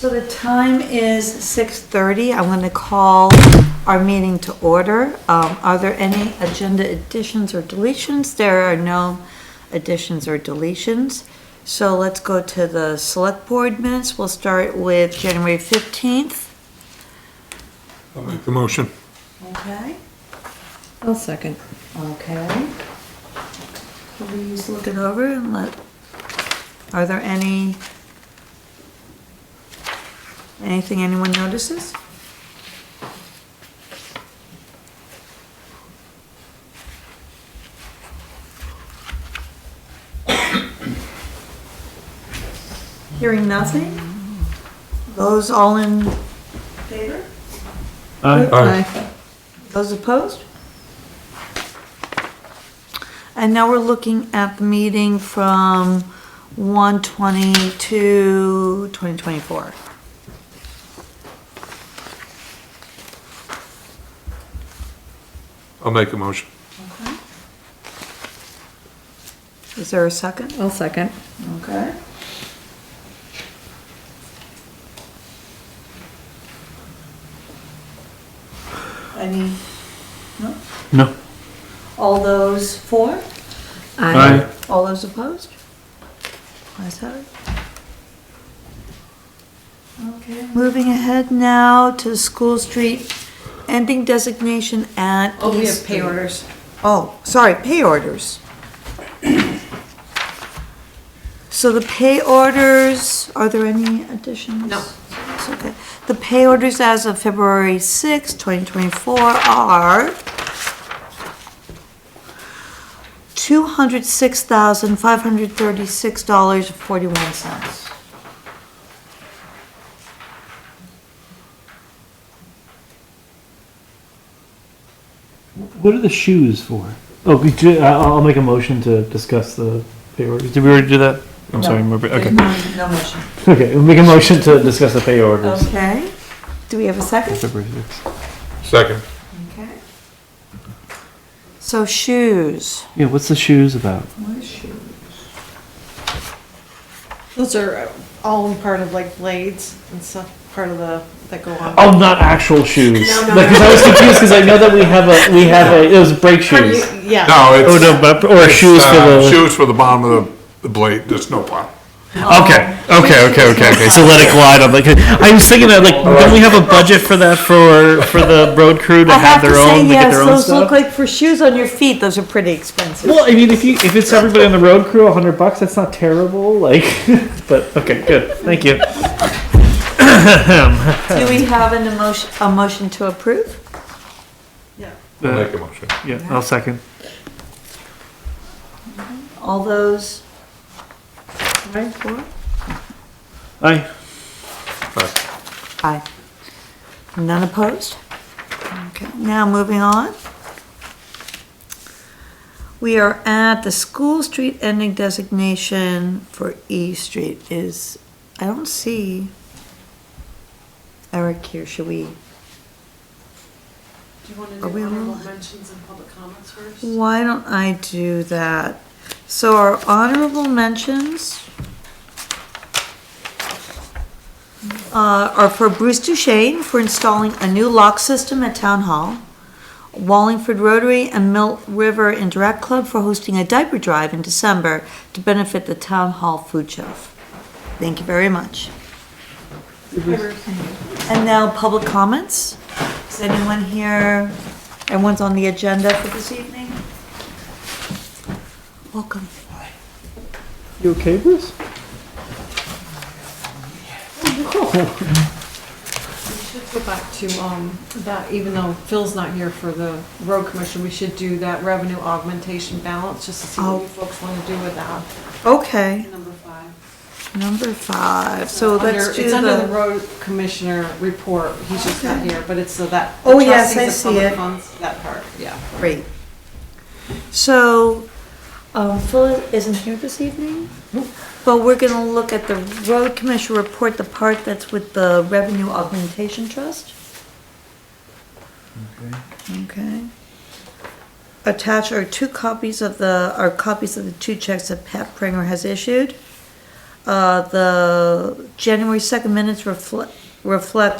So the time is 6:30. I'm going to call our meeting to order. Are there any agenda additions or deletions? There are no additions or deletions. So let's go to the select board minutes. We'll start with January 15th. I'll make the motion. Okay. I'll second. Okay. Please look it over and are there anything anyone notices? Hearing nothing? Those all in favor? Aye. Those opposed? And now we're looking at the meeting from 1/22/2024. I'll make a motion. Okay. Is there a second? I'll second. Okay. Any, no? No. All those for? Aye. All those opposed? Ayes have it. Okay, moving ahead now to School Street ending designation at Oh, we East have pay Street. orders. Oh, sorry, pay orders. So the pay orders, are there any additions? No. It's okay. The pay orders as of February 6, 2024 are $206,536.41. What are the shoes for? Oh, I'll make a motion to discuss the pay orders. Did we already do that? I'm sorry, okay. No motion. Okay, we'll make a motion to discuss the pay orders. Okay. Do we have a second? February 6th. Second. Okay. So shoes. Yeah, what's the shoes about? What is shoes? Those are all part of like blades and stuff, part of that go on. Oh, not actual shoes. No, no, Because I was confused because I know that we have it was brake shoes. Yeah. No, it's. Oh no, but or it's, shoes for the. Shoes for the bottom of the blade, the snowplow. Okay. So let it glide on. Like I was thinking that, like, don't we have a budget for that for the road crew to I have their own, to get yes, their own those look stuff? like for shoes on your feet, those are pretty expensive. Well, I mean, if it's everybody on the road crew, $100, that's not terrible. Like, but okay, good. Thank you. Do we have a motion to approve? I'll make a motion. Yeah, I'll second. All those? Right, for? Aye. Aye. None opposed? Okay, now moving on. We are at the School Street ending designation for E Street I don't see Eric here, should we? Do you want to do Are we honorable on? mentions and public comments first? Why don't I do that? So our honorable mentions are for Bruce Duchesne for installing a new lock system at Town Hall, Wallingford Rotary and Mill River Interact Club for hosting a diaper drive in December to benefit the Town Hall food shelf. Thank you very much. And now public comments. Is anyone here? Everyone's on the agenda for this evening? Welcome. You okay, Bruce? We should go back to, that, even though Phil's not here for the road commission, we should do that revenue augmentation balance, just to see what you folks want to do with that. Okay, Number 5. number 5, so let's do It's under the the, road commissioner report, he's just not here, but it's that. Oh, yes, I trustees see of public it. funds, that part, yeah. great. So, Phil isn't here this evening? But we're gonna look at the road commissioner report, the part that's with the Revenue Augmentation Trust. Okay. Attached are copies of the 2 checks that Pat Pringer has issued. The January 2nd minutes reflect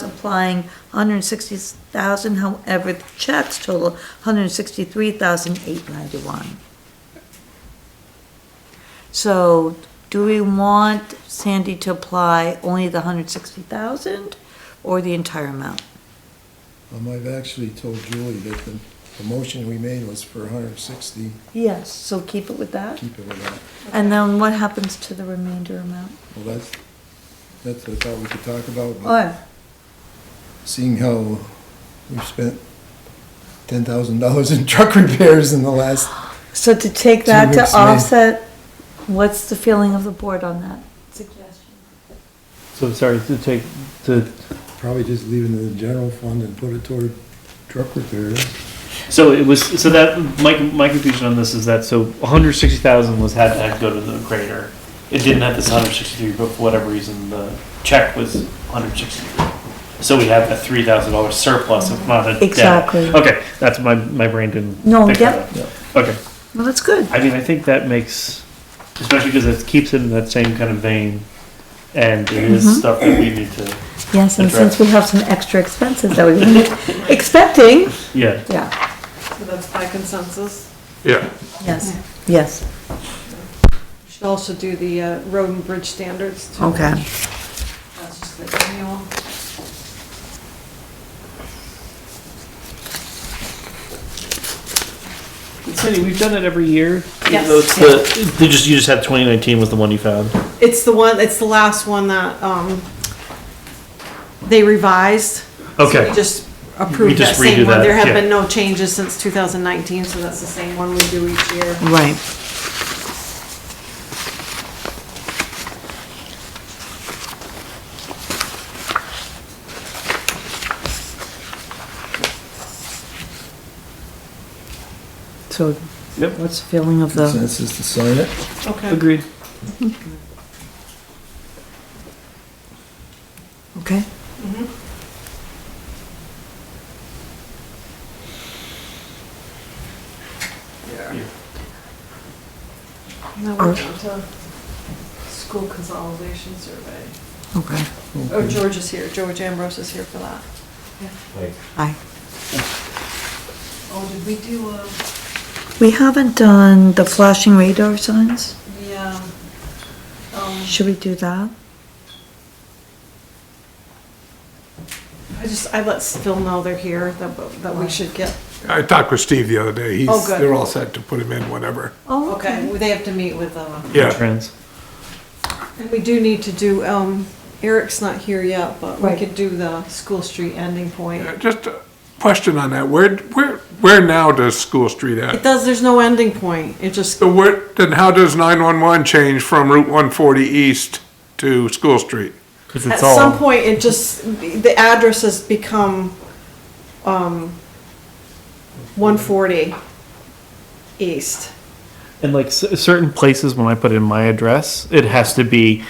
applying 160,000, however, the checks total 163,891. So, do we want Sandy to apply only the 160,000 or the entire amount? I've actually told Julie that the motion we made was for 160, Yes, so keep it with that. keep it with that. And then what happens to the remainder amount? Well, that's what I thought we could talk about, but Oh, seeing how we've spent $10,000 in truck repairs in the last, so to take that 2 to weeks, May. offset, what's the feeling of the board on that suggestion? So sorry, to probably just leave it in the general fund and put it toward truck repairs. So it was, so that, my confusion on this is that, so 160,000 was had to go to the grader. It didn't have this 163, but for whatever reason, the check was 163. So we have a $3,000 surplus, if not a debt. Exactly. Okay, that's my brain didn't. No, pick yep. that up. Okay, Well, that's good. I mean, I think that makes, especially because it keeps it in that same kind of vein, and it is stuff that we need to, Yes, and address. since we have some extra expenses that we were expecting, yeah. yeah, So that's by consensus. Yeah. yes, yes, We should also do the road and bridge standards too. okay. That's just the annual. Cindy, we've done it every year. even Yes. though it's you just had 2019 was the one you found. It's the last one that, they revised. So Okay. we just We approved just that same redo one. that, There have yeah. been no changes since 2019, so that's the same one we do each year. Right. So, Yep. what's the feeling of the, Consensus to sign it. Okay. Agreed. okay? Now we're down to school consolidation survey. Okay. Oh, George is here. George Ambrose is here for that. Aye. Oh, did we do, We haven't done the flashing radar signs. yeah, Should we do that? I let Phil know they're here, that we should get, I talked with Steve the other day. Oh, good. They're all set to put him in whenever. Oh, okay, they have to meet with, Yeah. Trends. and we do need to do, Eric's not here yet, but we Right. could do the School Street ending point. Just a question on that. Where now does School Street It at? does, there's no ending point, it just, So then how does 911 change from Route 140 East to School Street? Because at it's some all, point, it just, the address has become, 140 East. and like certain places when I put in my address, it has to be,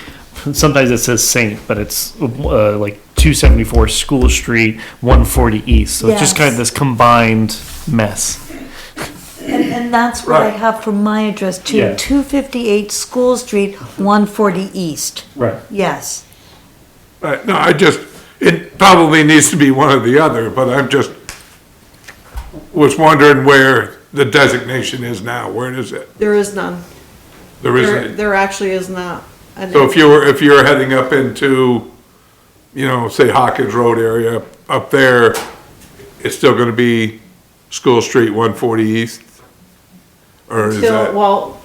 sometimes it says Saint, but it's like 274 School Street, 140 East. So it's just kind of Yes. this combined mess. And that's what I Right. have for my address too, Yeah. 258 School Street, 140 East. Right. Yes. Right, no, it probably needs to be one or the other, but I'm just was wondering where the designation is now. Where is it? There is none. There isn't. There actually is not. an- So if you were heading up into, say Hawkins Road area, up there, it's still gonna be School Street 140 East? Or is Until, that, well,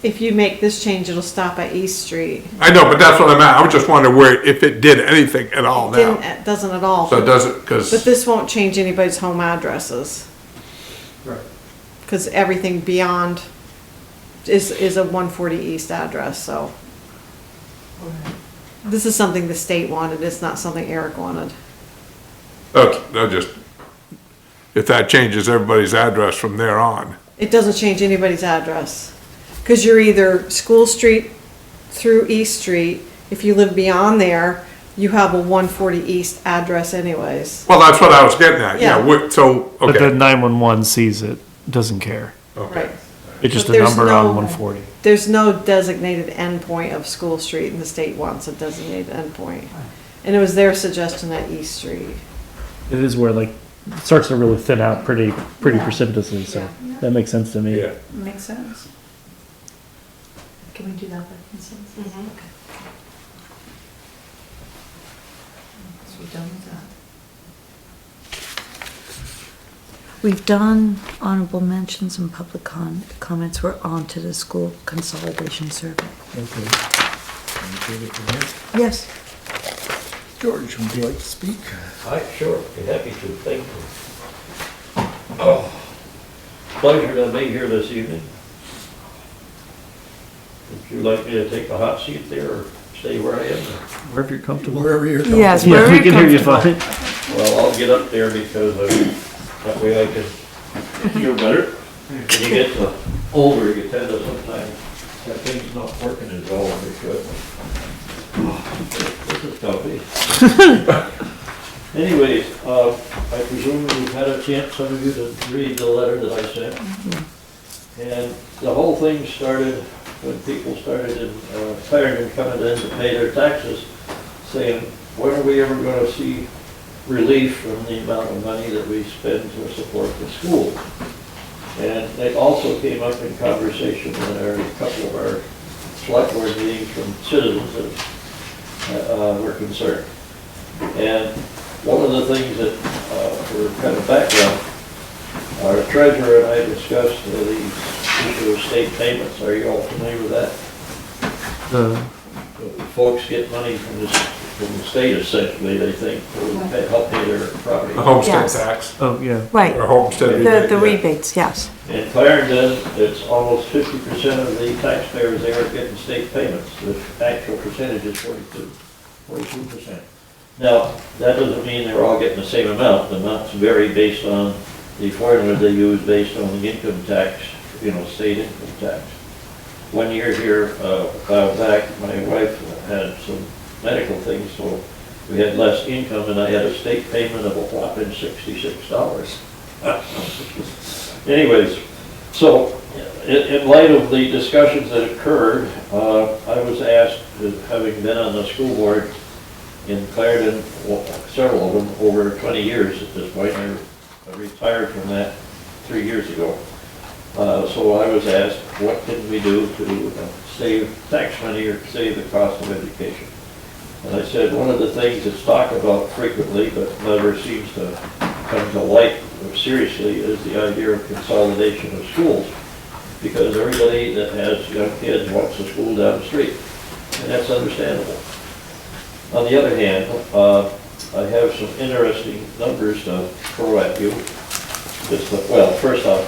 if you make this change, it'll stop at East Street. I know, but that's what I'm at. I was just wondering if it did anything at all now. It doesn't at all. So it doesn't, But cause, this won't change anybody's home addresses. Right. Because everything beyond is a 140 East address, so. This is something the state wanted, it's not something Eric wanted. if that changes everybody's address from there on. It doesn't change anybody's address. Because you're either School Street through East Street, if you live beyond there, you have a 140 East address anyways. Well, that's what I was getting at, yeah, Yeah. so, But the okay. 911 sees it, doesn't care. Okay. Right. It's just But a there's number on no- 140. There's no designated endpoint of School Street, and the state wants a designated endpoint. And it was their suggestion at East Street. It is where like it starts to really thin out pretty Yeah. precipitously. So Yeah. that makes sense to me. Yeah. Makes sense. Can we do that by consensus? Okay. So we're done with that. We've done honorable mentions and public comments. We're on to the school consolidation survey. Okay. Can we take it from here? Yes. George, would you like to speak? Hi, sure, be happy to, thank you. Oh, pleasure to be here this evening. Would you like me to take the hot seat there or stay where I am? Wherever you're comfortable. Wherever you're comfortable. Yes, Yeah, very we can hear you comfortable. fine. Well, I'll get up there because that way I can hear better. When you get older, you tend to sometimes have things not working as well as they should. This is comfy. Anyways, I presume you've had a chance, some of you, to read the letter that I sent. And the whole thing started when people started Clarendon coming in to pay their taxes, saying, when are we ever going to see relief from the amount of money that we spend to support the schools? And they also came up in conversation in a couple of our select board meetings from citizens that were concerned. And one of the things that, for kind of background, our treasurer and I discussed the issue of state payments. Are you all familiar with that? Folks get money from the state essentially, they think, to help pay their property. The homestead Yes. tax, Oh, yeah. Right, or homestead. the rebate, yeah. rebates, yes. In Clarendon, it's almost 50% of the taxpayers there are getting state payments. The actual percentage is 42%. Now, that doesn't mean they're all getting the same amount. The amounts vary based on the formula they use based on the income tax, state income tax. One year here, a while back, my wife had some medical things, so we had less income, and I had a state payment of a whopping $66. Anyways, so in light of the discussions that occurred, I was asked, having been on the school board in Clarendon, several of them, over 20 years at this point. I retired from that 3 years ago. So I was asked, what can we do to save tax money or save the cost of education? And I said, one of the things that's talked about frequently, but never seems to come to light seriously, is the idea of consolidation of schools. Because everybody that has young kids wants a school down the street, and that's understandable. On the other hand, I have some interesting numbers to throw at you. Well, first off,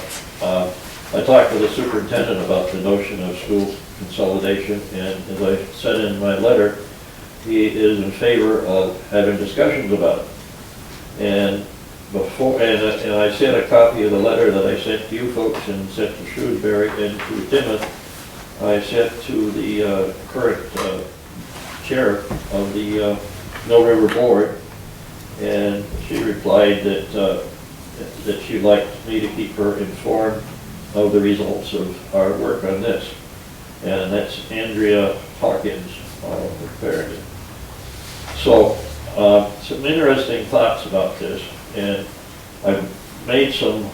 I talked to the superintendent about the notion of school consolidation, and as I said in my letter, he is in favor of having discussions about it. And I sent a copy of the letter that I sent to you folks and sent to Shrewsbury and to Timoth. I sent to the current chair of the Mill River Board, and she replied that she'd like me to keep her informed of the results of our work on this. And that's Andrea Hawkins of Clarendon. So, some interesting thoughts about this, and I've made some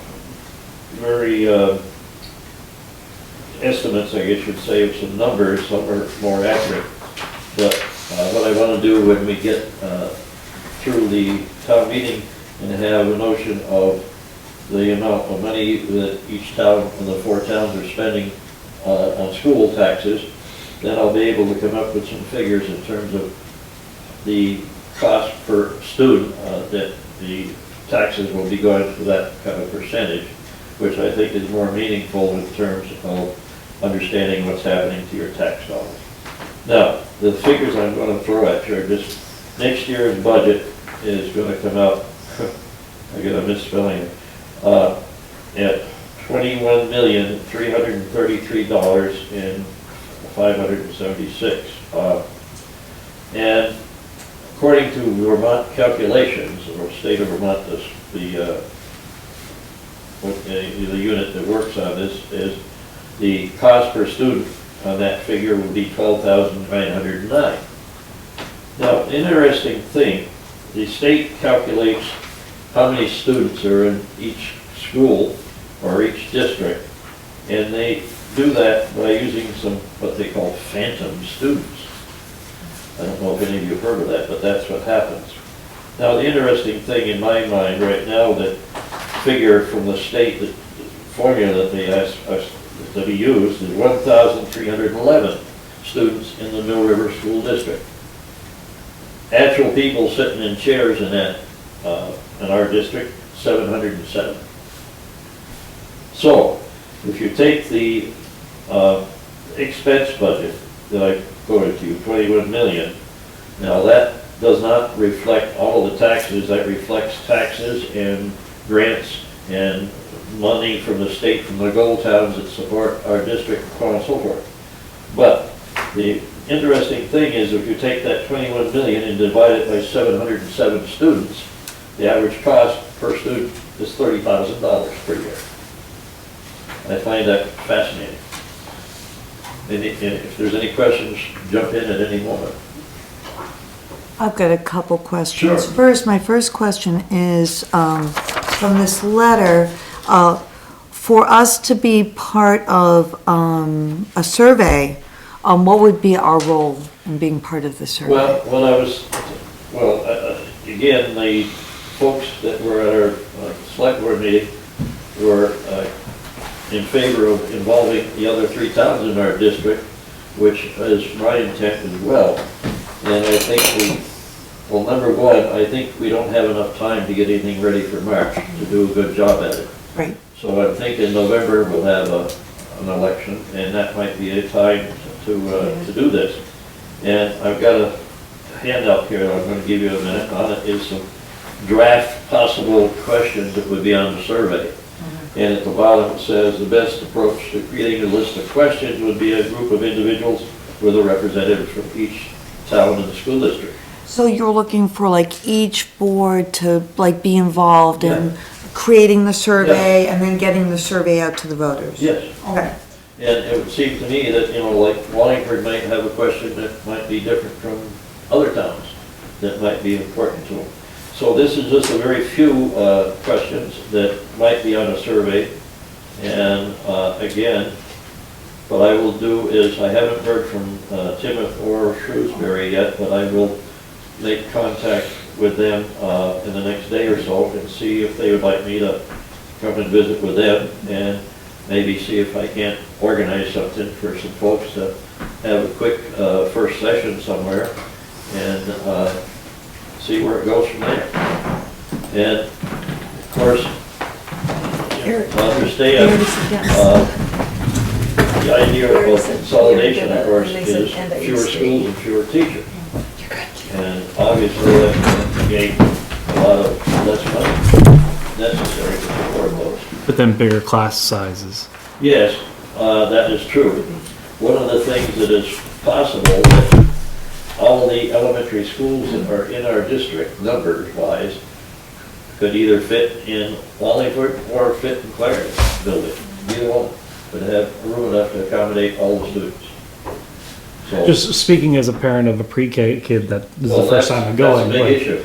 very estimates, I guess you'd say, of some numbers. Some are more accurate. But what I want to do when we get through the town meeting and have a notion of the amount of money that each town of the 4 towns are spending on school taxes, then I'll be able to come up with some figures in terms of the cost per student that the taxes will be going for that kind of percentage, which I think is more meaningful in terms of understanding what's happening to your tax dollars. Now, the figures I'm going to throw at you are just, next year's budget is going to come out, I get a misspelling, at $21,333,576. And according to Vermont calculations, or state of Vermont, the unit that works on this is the cost per student on that figure would be $12,909. Now, interesting thing, the state calculates how many students are in each school or each district, and they do that by using some, what they call phantom students. I don't know if any of you have heard of that, but that's what happens. Now, the interesting thing in my mind right now, that figure from the state, the formula that they asked us to be used, is 1,311 students in the Mill River School District. Actual people sitting in chairs in that, in our district, 707. So, if you take the expense budget that I quoted to you, 21 million, now that does not reflect all the taxes, that reflects taxes and grants and money from the state, from the gold towns that support our district, and so on and so forth. But the interesting thing is, if you take that 21 million and divide it by 707 students, the average cost per student is $30,000 per year. I find that fascinating. And if there's any questions, jump in at any moment. I've got a couple questions. Sure. First, my first question is, from this letter, for us to be part of, a survey, what would be our role in being part of the survey? Again, the folks that were at our select board meeting were in favor of involving the other 3 towns in our district, which is my intent as well. And I think number one, I think we don't have enough time to get anything ready for March to do a good job at it. Right. So I think in November we'll have an election, and that might be a time to do this. And I've got a handout here that I'm going to give you a minute. On it is some draft possible questions that would be on the survey. And at the bottom it says, the best approach to creating a list of questions would be a group of individuals with a representative from each town in the school district. So you're looking for like each board to like be involved in Yeah. creating the survey and then getting the survey out to the voters? Yes. Okay. And it would seem to me that, like Wallingford might have a question that might be different from other towns that might be important to them. So this is just a very few questions that might be on a survey. And again, what I will do is, I haven't heard from Timoth or Shrewsbury yet, but I will make contact with them in the next day or so and see if they would like me to come and visit with them, and maybe see if I can't organize something for some folks to have a quick first session somewhere and see where it goes from there. And of course, to understand, the idea of consolidation, of course, is fewer schools and fewer teachers. And obviously, that can create a lot of less money necessary to support those. But then bigger class sizes. Yes, that is true. One of the things that is possible, that all the elementary schools that are in our district, numbers-wise, could either fit in Wallingford or fit in Clarendon building. Either one would have room enough to accommodate all the students. So, Just speaking as a parent of a pre-K kid that this is the first time I'm going. That's a big issue.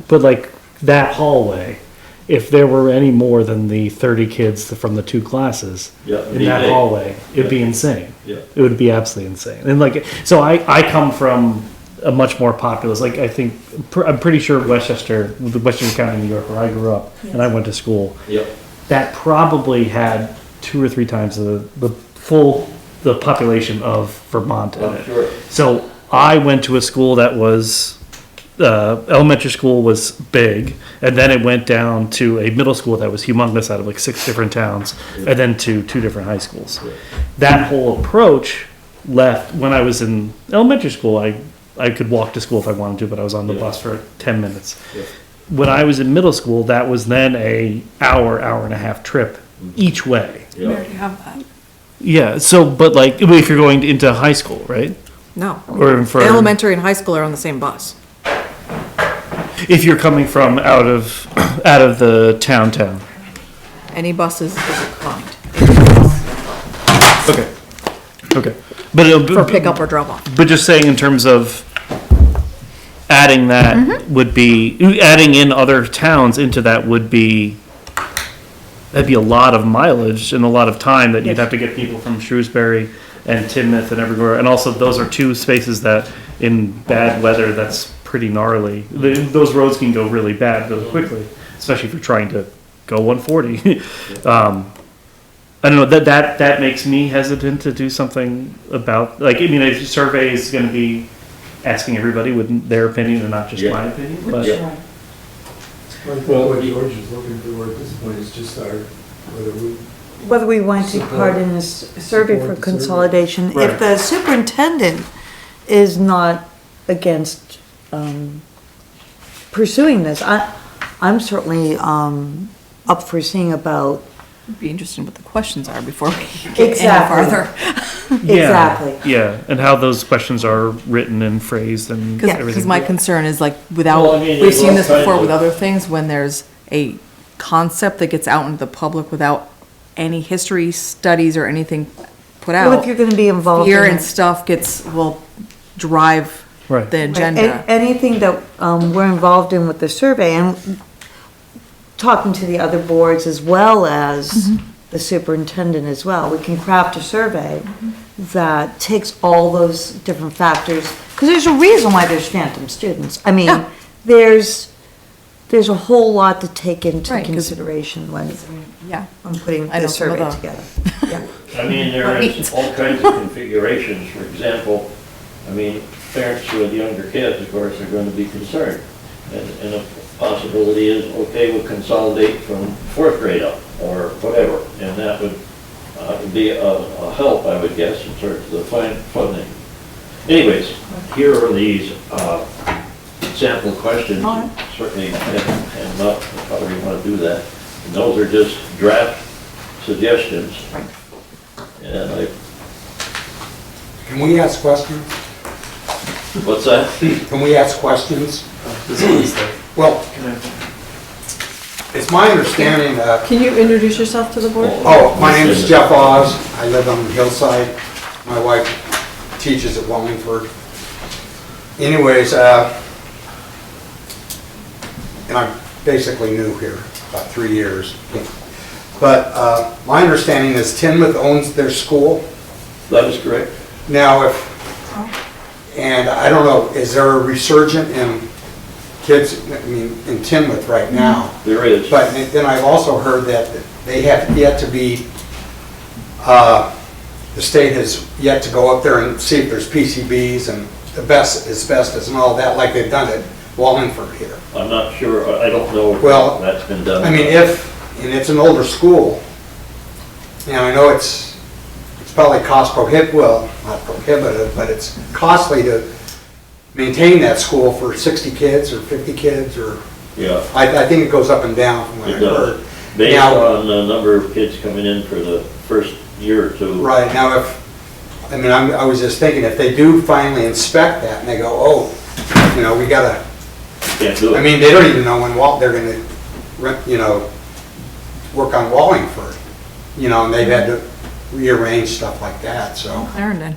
But like that hallway, if there were any more than the 30 kids from the 2 classes Yeah, in that big. hallway, it'd be insane. Yeah. It would be absolutely insane. And like, so I come from a much more populous, like I think, I'm pretty sure Westchester, the Western County, New York, where I grew up and I went to school, Yep. that probably had 2 or 3 times the population of Vermont in I'm it. sure. So I went to a school that was, elementary school was big, and then it went down to a middle school that was humongous out of like 6 different towns, and then to 2 different high schools. That whole approach left, when I was in elementary school, I could walk to school if I wanted to, but I was on the bus for 10 minutes. Yeah. When I was in middle school, that was then a hour and a half trip each way. We already have that. Yeah, so, but like, if you're going into high school, right? No. Or for Elementary and high school are on the same bus. if you're coming from out of the town. Any buses is declined. Okay. Okay. But it'll For pickup or drop off. But just saying in terms of adding that would be, adding in other towns into that would be, that'd be a lot of mileage and a lot of time that you'd have to get people from Shrewsbury and Timoth and everywhere. And also those are two spaces that in bad weather, that's pretty gnarly. Those roads can go really bad really quickly, especially if you're trying to go 140. I don't know, that makes me hesitant to do something about, like, I mean, a survey is gonna be asking everybody with their opinion and not just Yeah. my opinion, but. Yeah. I think what George is looking for at this point is just Whether we want to take part in this survey for Support the survey. consolidation, if Right. the superintendent is not against, pursuing this, I'm certainly, up for seeing about. Be interesting what the questions are before we get any Exactly. farther. Exactly. Yeah, and how those questions are written and phrased and Because everything. my concern is like, Well, without, I mean, we've there's seen all this kinds before of- with other things, when there's a concept that gets out into the public without any history studies or anything put Well, if out, you're gonna be involved fear in and it. stuff will drive Right. the Right, agenda. Anything that, we're involved in with the survey and talking to the other boards as well as the superintendent as well, we can craft a survey that takes all those different factors, because there's a reason why there's phantom students. I mean, Yeah. there's a whole lot to take into Right, 'cause- consideration when Yeah. putting I know the some of survey the- together. Yeah. I mean, there is all kinds of configurations, for example, I mean, parents with younger kids, of course, are going to be concerned. And a possibility is, okay, we'll consolidate from fourth grade up, or whatever, and that would be a help, I would guess, in terms of the funding. Anyways, here are these sample questions, certainly, and not, probably want to do that. And those are just draft suggestions. And Can we ask questions? what's that? Can we ask questions? Well, it's my understanding that, Can you introduce yourself to the board? oh, my name is Jeff Oz. I live on Hillside. My wife teaches at Wallingford. Anyways, and I'm basically new here, about 3 years. But my understanding is Tinmouth owns their school. That is correct. Now, and I don't know, is there a resurgent in kids, I mean, in Tinmouth right now? There is. But then I've also heard that they have yet to be, the state has yet to go up there and see if there's PCBs and asbestos and all that, like they've done at Wallingford here. I'm not sure, I don't know Well, if that's been done. I mean, and it's an older school, and I know it's probably cost prohibitive, well, not prohibitive, but it's costly to maintain that school for 60 kids or 50 kids, or, Yeah, I think it goes up and down from what it I does. heard. Based Now- on the number of kids coming in for the first year or two. Right, now I was just thinking, if they do finally inspect that and they go, oh, we gotta, Can't do I it. mean, they don't even know when they're gonna, work on Wallingford, and they've had to rearrange stuff like that, so. Clarendon.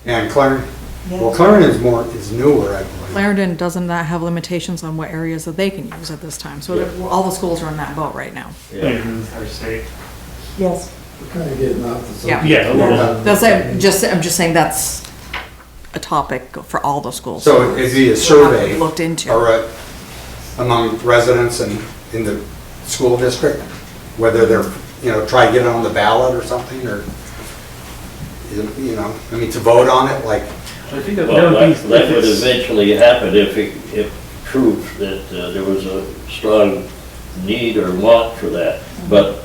And Clarendon's is newer, I believe. Clarendon doesn't that have limitations on what areas that they can use at this time? So all the schools are in that boat right now. Yeah. Our state. Yes. we're kind of getting off the Yeah. subject. Yeah. That's, I'm just saying that's a topic for all the schools. So it'd be a Will have to survey be Looked into. or among residents and in the school district, whether they're, try to get it on the ballot or something, or, to vote on it, like, I think that Well, would be. that would eventually happen if proved that there was a strong need or want for that. But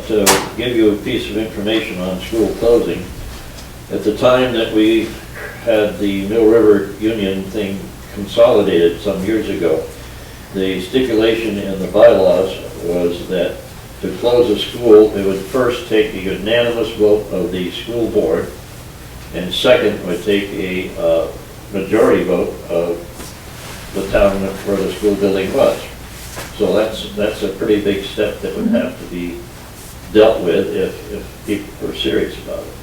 to give you a piece of information on school closing, at the time that we had the Mill River Union thing consolidated some years ago, the stipulation in the bylaws was that to close a school, it would first take a unanimous vote of the school board, and second would take a majority vote of the town where the school building was. So that's a pretty big step that would have to be dealt with if people were serious about it.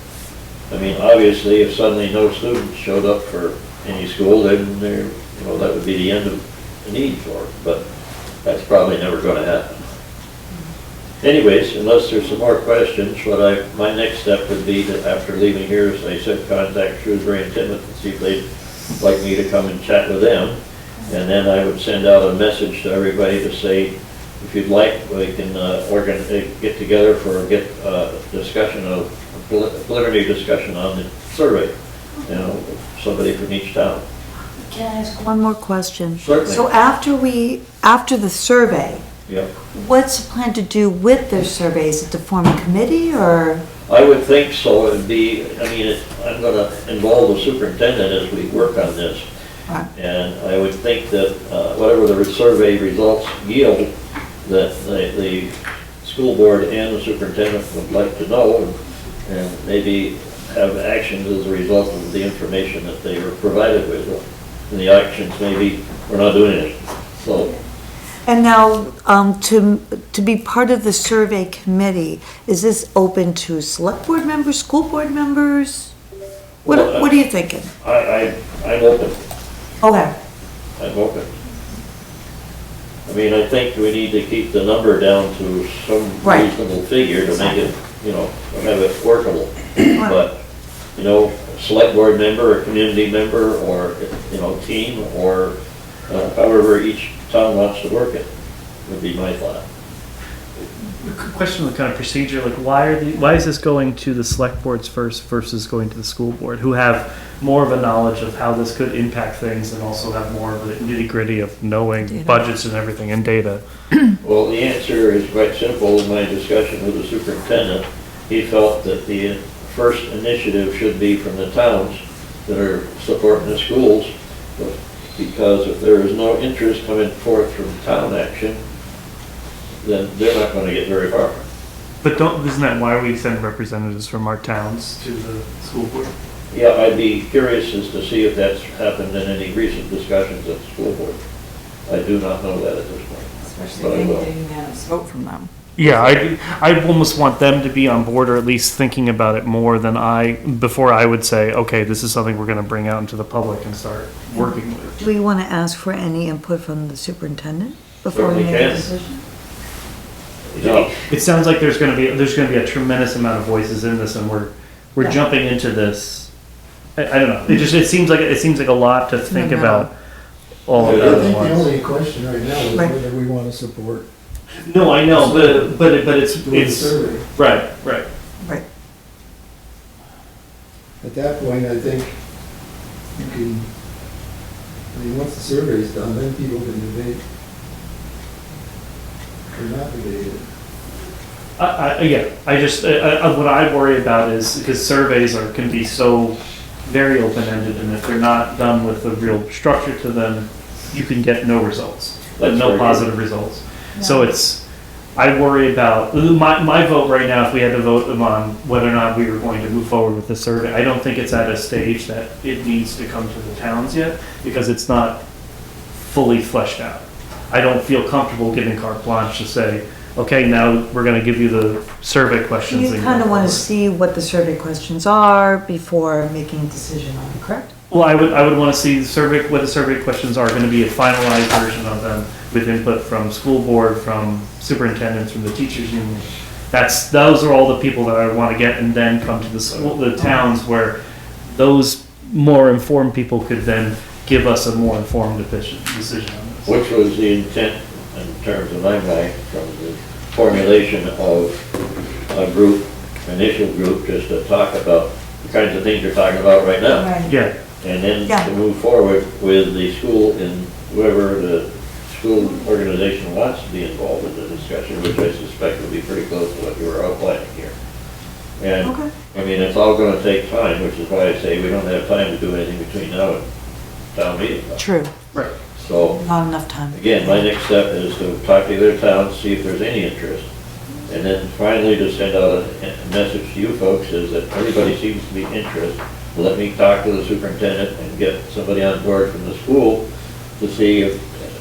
I mean, obviously, if suddenly no students showed up for any school, then there, you know, that would be the end of the need for it, but that's probably never gonna happen. Anyways, unless there's some more questions, my next step would be to, after leaving here, as I said, contact Shrewsbury and Timoth and see if they'd like me to come and chat with them. And then I would send out a message to everybody to say, if you'd like, we can get together for discussion of, preliminary discussion on the survey. You know, somebody from each town. Can I ask one more question? Certainly. So after the survey, Yep. what's the plan to do with their survey? Is it to form a committee or? I would think so. It'd be, I mean, I'm gonna involve the superintendent as we work on this. Right. And I would think that whatever the survey results yield, that the school board and the superintendent would like to know, and maybe have actions as a result of the information that they were provided with. And the actions, maybe, we're not doing it. So, And now, to be part of the survey committee, is this open to select board members, school board members? What Well, are you thinking? I'm open. Okay, I'm open. I mean, I think we need to keep the number down to some Right. reasonable figure to make it, you know, have it workable. But, you know, select board member, or community member, or, you know, team, or however each town wants to work it, would be my thought. Question of the kind of procedure, like why is this going to the select boards first versus going to the school board, who have more of a knowledge of how this could impact things and also have more of the nitty gritty of knowing Data. budgets and everything and data? Well, the answer is quite simple. In my discussion with the superintendent, he felt that the first initiative should be from the towns that are supporting the schools, because if there is no interest coming forth from town action, then they're not going to get very far. But isn't that why we send representatives from our towns to the school board? Yeah, I'd be curious as to see if that's happened in any recent discussions at the school board. I do not know that at this point. But I will. unanimous vote from them. Yeah, I almost want them to be on board, or at least thinking about it more than before I would say, okay, this is something we're gonna bring out into the public and start working with. do we want to ask for any input from the superintendent before we Certainly make a can. decision? No, It sounds like there's gonna be a tremendous amount of voices in this, and we're Yeah. jumping into this. I don't know. It seems like a lot to think No. about all of I that at think the once. only question right now is Right. whether we want to support No, I know, but it's doing the survey. right. Right. At that point, I think you can, I mean, once the survey's done, then people can debate or not debate it. Yeah, I just, what I worry about is, because surveys can be so very open-ended, and if they're not done with a real structure to them, you can get no results, That's no very positive results. So I worry about, my vote right now, if we had to vote on whether or not we were going to move forward with the survey, I don't think it's at a stage that it needs to come to the towns yet, because it's not fully fleshed out. I don't feel comfortable giving carte blanche to say, okay, now we're gonna give you the survey questions. You and kind of go want to forward. see what the survey questions are before making a decision on it, correct? Well, I would want to see what the survey questions are, gonna be a finalized version of them with input from school board, from superintendents, from the teachers union. Those are all the people that I want to get, and then come to the towns where those more informed people could then give us a more informed decision on this. which was the intent in terms of my mind from the formulation of a group, initial group, just to talk about the kinds of things you're talking about right now. Right. Yeah, And then Yeah. to move forward with the school and whoever the school organization wants to be involved in the discussion, which I suspect will be pretty close to what you were outlining here. And, Okay. I mean, it's all gonna take time, which is why I say we don't have time to do anything between now and town meeting. True, So, not enough time. again, my next step is to talk to their towns, see if there's any interest. And then finally to send out a message to you folks is that everybody seems to be interested. Let me talk to the superintendent and get somebody on board from the school to see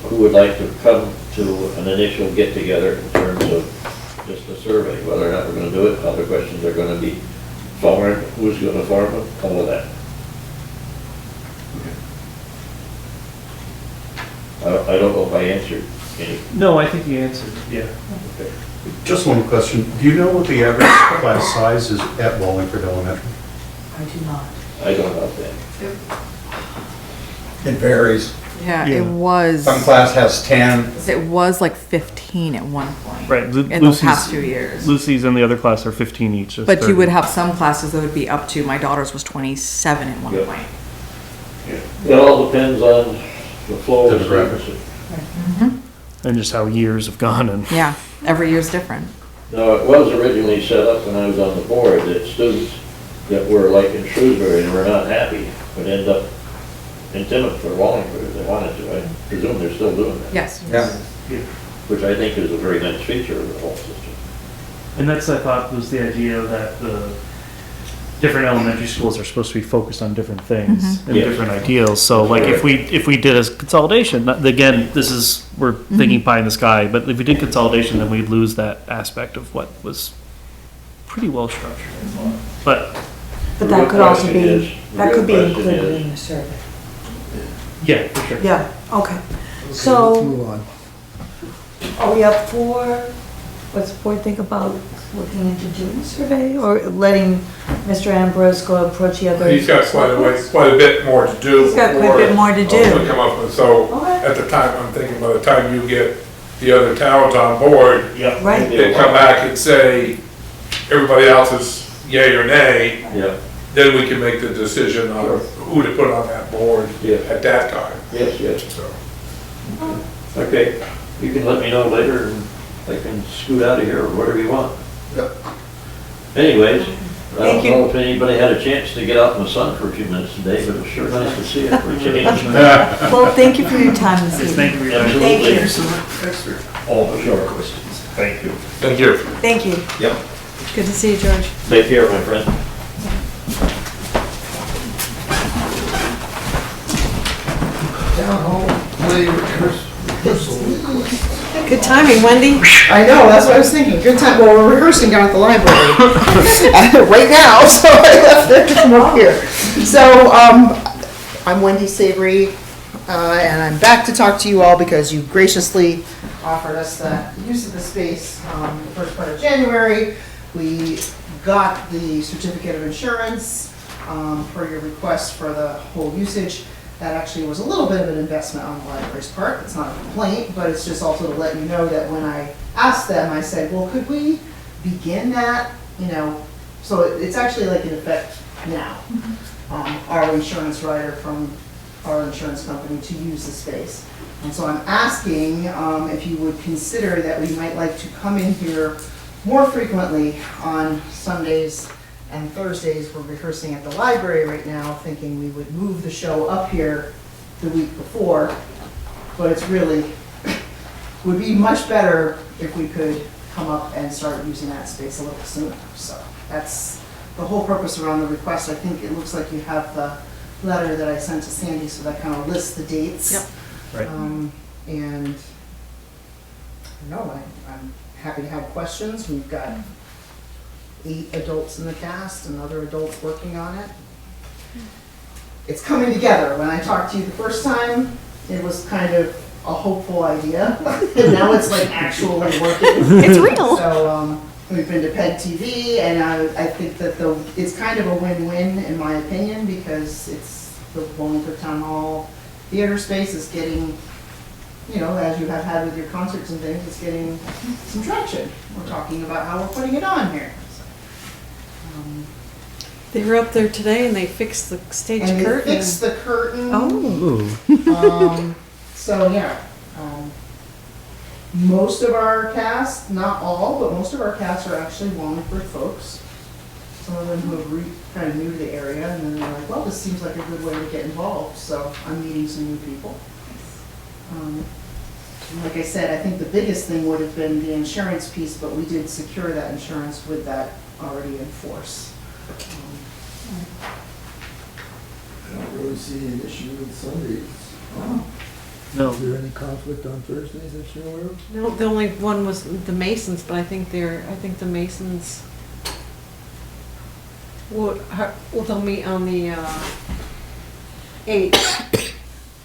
who would like to come to an initial get-together in terms of just a survey, whether or not we're gonna do it, other questions are gonna be farm, who's gonna farm them, all of that. I don't know if I answered any. No, I think you answered, yeah. Just one question. Do you know what the average class size is at Wallingford Elementary? I do not. I don't know that. It varies. Yeah, Yeah. it was, Some class has 10. it was like 15 at one point. Right, In the past 2 years. Lucy's and the other class are 15 each. so But you 30. would have some classes that would be up to, my daughter's was 27 at one Yeah. point. It all depends on the flow of Demographics. students. And just how years have gone and. Yeah, every year's different. No, it was originally set up when I was on the board that students that were like in Shrewsbury and were not happy would end up in Timoth or Wallingford if they wanted to. I presume they're still doing that. Yes. Yeah. Which I think is a very nice feature of the whole system. And that's, I thought, was the idea that the different elementary schools are supposed to be focused on different things and Yes. different ideals. So like if we did a consolidation, again, this is, we're thinking pie in the sky, but if we did consolidation, then we'd lose that aspect of what was pretty well structured. But But The that real could also question be, is- that the could be real question included is- in the survey. yeah, for sure. Yeah, okay. Let's So, move on. are we up for, what's the board think about looking into doing a survey or letting Mr. Ambrose go approach the other? He's got quite a bit more to do. He's got quite a bit more to do. before, come up with, so Okay. at the time, I'm thinking by the time you get the other towns on board, Yeah. Right. they come back and say, everybody else is yay or nay, Yeah, then we can make the decision on who to put on that board Yeah. at that time. yes, yes. So, Okay, you can let me know later and I can scoot out of here or whatever you want. Yep. Anyways, I Thank don't you. know if anybody had a chance to get out in the sun for a few minutes today, but it was sure nice to see it for a change. Well, thank you for your time this evening. Thank you. Absolutely. Thank you. All the short questions. Thank you. thank you. Thank you. Yep. Good to see you, George. Take care, my friend. Town hall, play rehearsal. Good timing, Wendy. I know, that's what I was thinking. Good time. Well, we're rehearsing down at the library right now, so I left it to come up here. So, I'm Wendy Savory, and I'm back to talk to you all because you graciously offered us the use of the space the first part of January. We got the certificate of insurance for your request for the whole usage. That actually was a little bit of an investment on the library's part. It's not a complaint, but it's just also to let you know that when I asked them, I said, well, could we begin that, you know? So it's actually like in effect now. Our insurance writer from our insurance company to use the space. And so I'm asking if you would consider that we might like to come in here more frequently on Sundays and Thursdays. We're rehearsing at the library right now, thinking we would move the show up here the week before. But it's really, would be much better if we could come up and start using that space a little sooner. So that's the whole purpose around the request. I think it looks like you have the letter that I sent to Sandy, so that kind of lists the dates. Yep. Right. And, no, I'm happy to have questions. We've got 8 adults in the cast and other adults working on it. It's coming together. When I talked to you the first time, it was kind of a hopeful idea, and now it's like actually working. It's real. So, we've been to PEG TV, and I think that it's kind of a win-win in my opinion, because it's the Wallingford Town Hall theater space is getting, you know, as you have had with your concerts and things, it's getting some traction. We're talking about how we're putting it on here. They were up there today and they fixed the stage And they curtain. fixed the curtain. Oh, So, yeah. Most of our cast, not all, but most of our cast are actually Wallingford folks. Some of them who are kind of new to the area, and then they're like, well, this seems like a good way to get involved, so I'm meeting some new people. And like I said, I think the biggest thing would have been the insurance piece, but we did secure that insurance with that already in force. I don't really see an issue with Sundays. No. Is there any conflict on Thursdays that you're aware of? No, the only one was the Masons, but I think the Masons, Well, they'll meet on the 8th.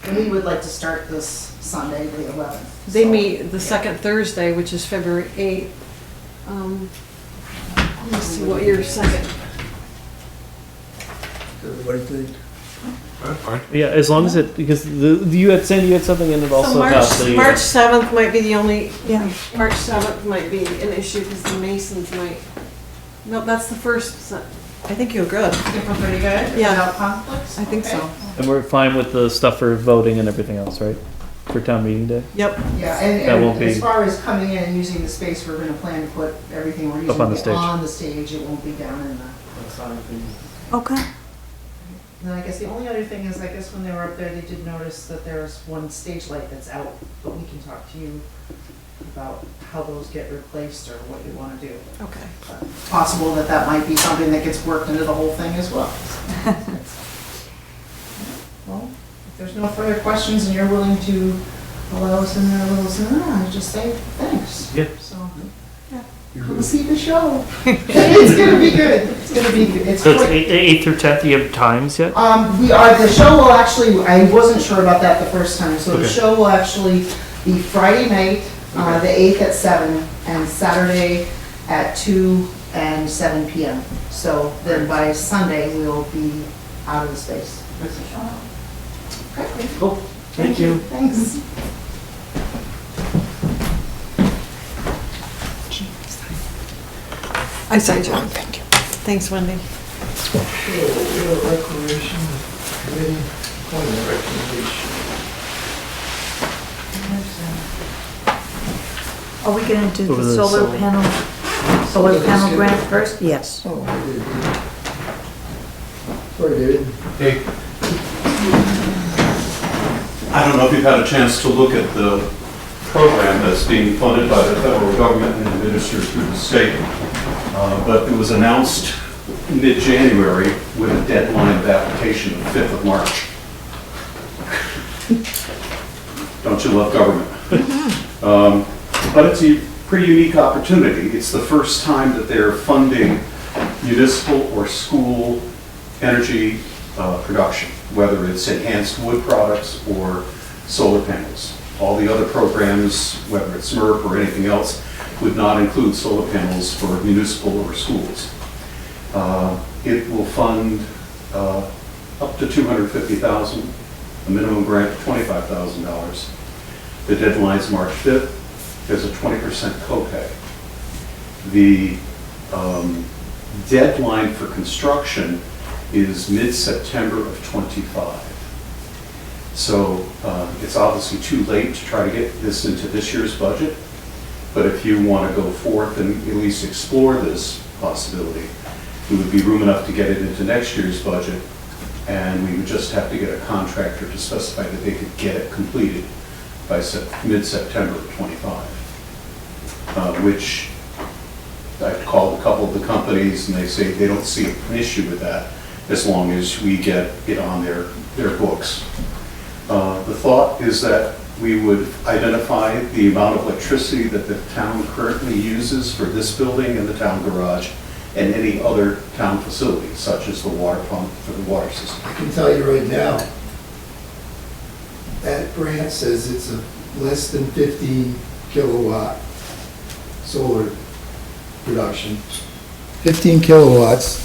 And we would like to start this Sunday, the 11th. They So, meet the second Thursday, which is February 8th. Let me see what your second, Everybody think? That's fine. Yeah, as long as it, because you had, Sandy, you had something in it so also March, about the. March 7th might be the only, Yeah. March 7th might be an issue because the Masons might, no, that's the first, I think you're good. Think we're pretty good? Yeah. Without conflicts? I think Okay. so. And we're fine with the stuff for voting and everything else, right? For town meeting day? Yep. Yeah, That won't and as be- far as coming in and using the space, we're gonna plan to put everything we're using on the stage. on the stage. It won't be down in the. Okay. And I guess the only other thing is, I guess when they were up there, they did notice that there's one stage light that's out, but we can talk to you about how those get replaced or what you wanna do. Okay. But possible that that might be something that gets worked into the whole thing as well. Well, if there's no further questions and you're willing to allow us in there a little sooner, I just say thanks. Yeah. So, yeah, come see the show. It's gonna be good. It's gonna be good. It's So it's quick. 8 through 10th, do you have times yet? The show will actually, I wasn't sure about that the first time, so the Okay. show will actually be Friday night, the 8th at 7, and Saturday at 2 and 7 PM. So then by Sunday, we'll be out of the space. Okay. Cool. Thank you. Thanks. I signed you. Thank you. Thanks, Wendy. Recreation Committee, appointment recommendation. Are we gonna do Over the the solar solar. panel grant first? Yes. Oh, I did. Sorry, David. Hey. I don't know if you've had a chance to look at the program that's being funded by the federal government and administered through the state, but it was announced mid-January with a deadline of application of 5th of March. Don't you love government? But it's a pretty unique opportunity. It's the first time that they're funding municipal or school energy production, whether it's enhanced wood products or solar panels. All the other programs, whether it's SMRF or anything else, would not include solar panels for municipal or schools. It will fund up to $250,000, a minimum grant of $25,000. The deadline's March 5th. There's a 20% copay. The deadline for construction is mid-September of '25. So it's obviously too late to try to get this into this year's budget, but if you want to go forth and at least explore this possibility, it would be room enough to get it into next year's budget, and we would just have to get a contractor to specify that they could get it completed by mid-September of '25, which I've called a couple of the companies, and they say they don't see an issue with that as long as we get it on their books. The thought is that we would identify the amount of electricity that the town currently uses for this building and the town garage and any other town facilities, such as the water pump for the water system. I can tell you right now, that grant says it's a less than 15 kilowatt solar production. 15 kilowatts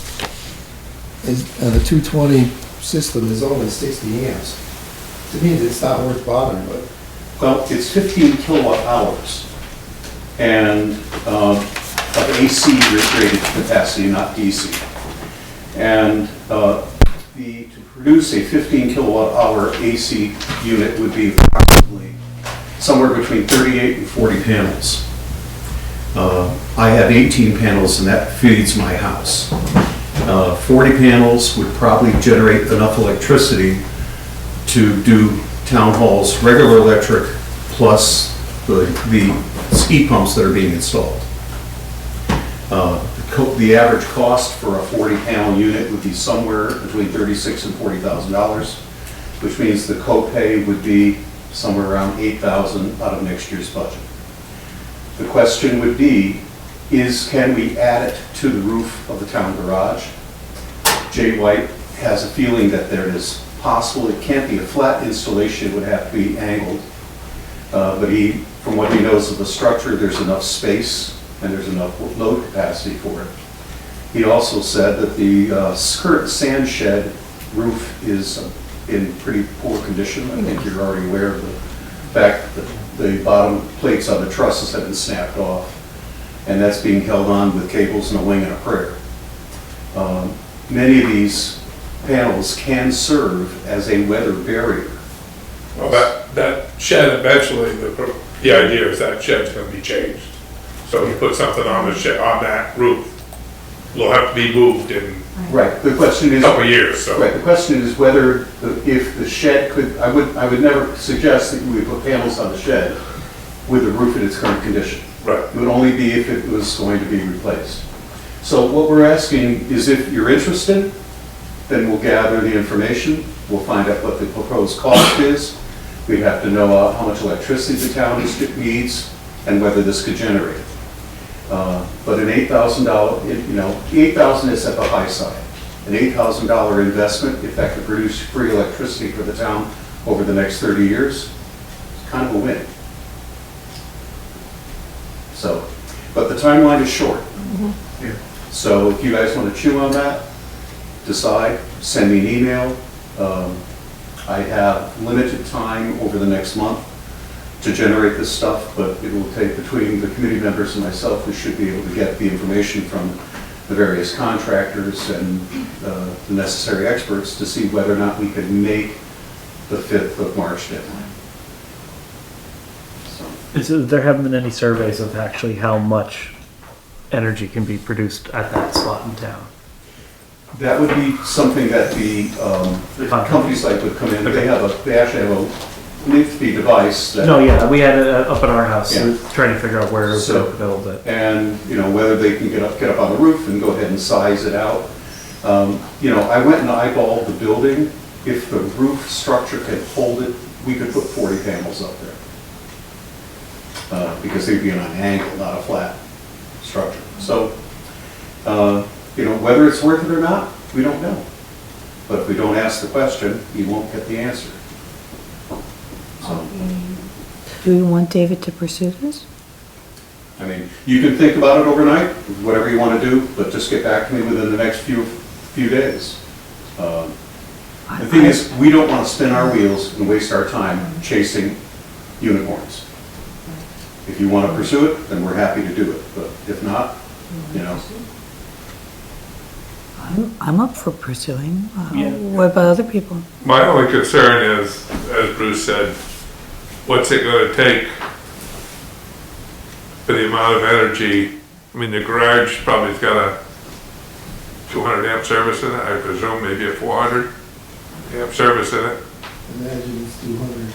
is, on a 220 system is only 60 amps. To me, it's not worth bothering with. Well, it's 15 kilowatt hours and of AC rated capacity, not DC. And to produce a 15 kilowatt hour AC unit would be approximately somewhere between 38 and 40 panels. I have 18 panels and that feeds my house. 40 panels would probably generate enough electricity to do town hall's regular electric plus the heat pumps that are being installed. The average cost for a 40-panel unit would be somewhere between $36,000 and $40,000, which means the copay would be somewhere around $8,000 out of next year's budget. The question would be, can we add it to the roof of the town garage? Jay White has a feeling that there is possible, it can't be a flat installation, it would have to be angled. But from what he knows of the structure, there's enough space and there's enough load capacity for it. He also said that the current sand shed roof is in pretty poor condition. I think you're already aware of the fact that the bottom plates on the trusses have been snapped off, and that's being held on with cables and a wing and a prayer. Many of these panels can serve as a weather barrier. Well, that shed eventually, the idea is that shed's gonna be changed. So you put something on the shed, on that roof, it'll have to be moved in Right, the question a is. couple of years, so. Right, the question is whether, if the shed could, I would never suggest that we put panels on the shed with the roof in its current condition. Right. It would only be if it was going to be replaced. So what we're asking is if you're interested, then we'll gather the information, we'll find out what the proposed cost is. We'd have to know how much electricity the town needs and whether this could generate. But an $8,000, $8,000 is at the high side. An $8,000 investment, if that could produce free electricity for the town over the next 30 years, it's kind of a win. So, but the timeline is short. So if you guys want to chew on that, decide, send me an email. I have limited time over the next month to generate this stuff, but it will take, between the committee members and myself, we should be able to get the information from the various contractors and the necessary experts to see whether or not we can make the 5th of March deadline. So, There haven't been any surveys of actually how much energy can be produced at that spot in town. that would be something that the company site would come in. They actually have a nifty device that. No, yeah, we had it up at our house, Yeah. trying to figure out where So- to build it. And, whether they can get up on the roof and go ahead and size it out. I went and eyeballed the building. If the roof structure can hold it, we could put 40 panels up there. Because they'd be on an angle, not a flat structure. So, whether it's worth it or not, we don't know. But if we don't ask the question, you won't get the answer. So, Do you want David to pursue this? I mean, you can think about it overnight, whatever you want to do, but just get back to me within the next few days. The thing is, we don't want to spin our wheels and waste our time chasing unicorns. If you want to pursue it, then we're happy to do it, but if not, I'm up for pursuing. Yeah. What about other people? My only concern is, as Bruce said, what's it gonna take for the amount of energy? I mean, the garage probably's got a 200 amp service in it, I presume, maybe a 400 amp service in it. Imagine it's 200,